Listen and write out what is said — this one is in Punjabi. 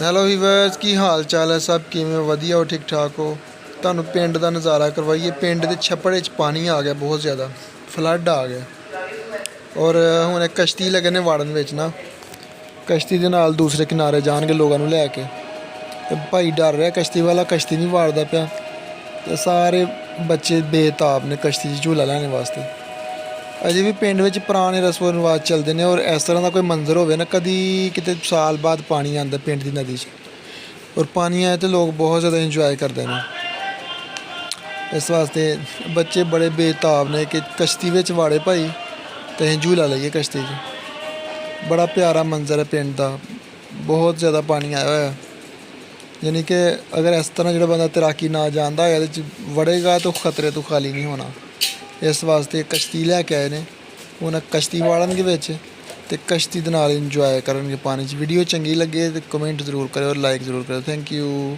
ਹੈਲੋ ਵੀਵਰਸ, ਕੀ ਹਾਲ ਚਾਲ ਹੈ? ਸਭ ਕਿਵੇਂ ਵਧੀਆ ਹੋ? ਠੀਕ ਠਾਕ ਹੋ? ਤੁਹਾਨੂੰ ਪਿੰਡ ਦਾ ਨਜ਼ਾਰਾ ਕਰਵਾਈਏ। ਪਿੰਡ ਦੇ ਛੱਪੜੇ 'ਚ ਪਾਣੀ ਆ ਗਿਆ, ਬਹੁਤ ਜ਼ਿਆਦਾ ਫਲੱਡ ਆ ਗਿਆ। ਔਰ ਹੁਣ ਇੱਕ ਕਸ਼ਤੀ ਲੱਗੇ ਨੇ ਵਾੜਨ ਵਿੱਚ ਨਾ, ਕਸ਼ਤੀ ਦੇ ਨਾਲ ਦੂਸਰੇ ਕਿਨਾਰੇ ਜਾਣਗੇ ਲੋਕਾਂ ਨੂੰ ਲੈ ਕੇ। ਤੇ ਭਾਈ ਡਰ ਰਿਹਾ ਕਸ਼ਤੀ ਵਾਲਾ, ਕਸ਼ਤੀ ਨਹੀਂ ਵਾੜਦਾ ਪਿਆ। ਤੇ ਸਾਰੇ ਬੱਚੇ ਬੇਤਾਬ ਨੇ ਕਸ਼ਤੀ 'ਚ ਝੂਲਾ ਲੈਣ ਵਾਸਤੇ। ਅਜੇ ਵੀ ਪਿੰਡ ਵਿੱਚ ਪੁਰਾਣੇ ਰਸਮ ਰਿਵਾਜ ਚੱਲਦੇ ਨੇ। ਔਰ ਇਸ ਤਰ੍ਹਾਂ ਦਾ ਕੋਈ ਮੰਜ਼ਰ ਹੋਵੇ ਨਾ, ਕਦੀ ਕਿਤੇ ਸਾਲ ਬਾਅਦ ਪਾਣੀ ਆਉਂਦਾ ਪਿੰਡ ਦੀ ਨਦੀ 'ਚ, ਔਰ ਪਾਣੀ ਆਏ ਤਾਂ ਲੋਕ ਬਹੁਤ ਜ਼ਿਆਦਾ ਇੰਜੋਏ ਕਰਦੇ ਨੇ। ਇਸ ਵਾਸਤੇ ਬੱਚੇ ਬੜੇ ਬੇਤਾਬ ਨੇ ਕਿ ਕਸ਼ਤੀ ਵਿੱਚ ਵਾੜੇ ਭਾਈ, ਤੇ ਅਸੀਂ ਝੂਲਾ ਲਈਏ ਕਸ਼ਤੀ 'ਚ। ਬੜਾ ਪਿਆਰਾ ਮੰਜ਼ਰ ਹੈ ਪਿੰਡ ਦਾ, ਬਹੁਤ ਜ਼ਿਆਦਾ ਪਾਣੀ ਆਇਆ ਹੋਇਆ। ਯਾਨੀ ਕਿ ਅਗਰ ਇਸ ਤਰ੍ਹਾਂ ਜਿਹੜਾ ਬੰਦਾ ਤੈਰਾਕੀ ਨਾ ਜਾਣਦਾ ਹੋਇਆ ਇਹਦੇ 'ਚ ਵੜੇਗਾ ਤਾਂ ਖਤਰੇ ਤੋਂ ਖਾਲੀ ਨਹੀਂ ਹੋਣਾ। ਇਸ ਵਾਸਤੇ ਕਸ਼ਤੀ ਲੈ ਕੇ ਆਏ ਨੇ, ਹੁਣ ਕਸ਼ਤੀ ਵਾੜਨਗੇ ਵਿੱਚ, ਅਤੇ ਕਸ਼ਤੀ ਦੇ ਨਾਲ ਇੰਜੋਏ ਕਰਨਗੇ ਪਾਣੀ 'ਚ। ਵੀਡੀਓ ਚੰਗੀ ਲੱਗੇ ਤਾਂ ਕਮੈਂਟ ਜ਼ਰੂਰ ਕਰਿਓ ਔਰ ਲਾਈਕ ਜ਼ਰੂਰ ਕਰਿਓ। Thank you.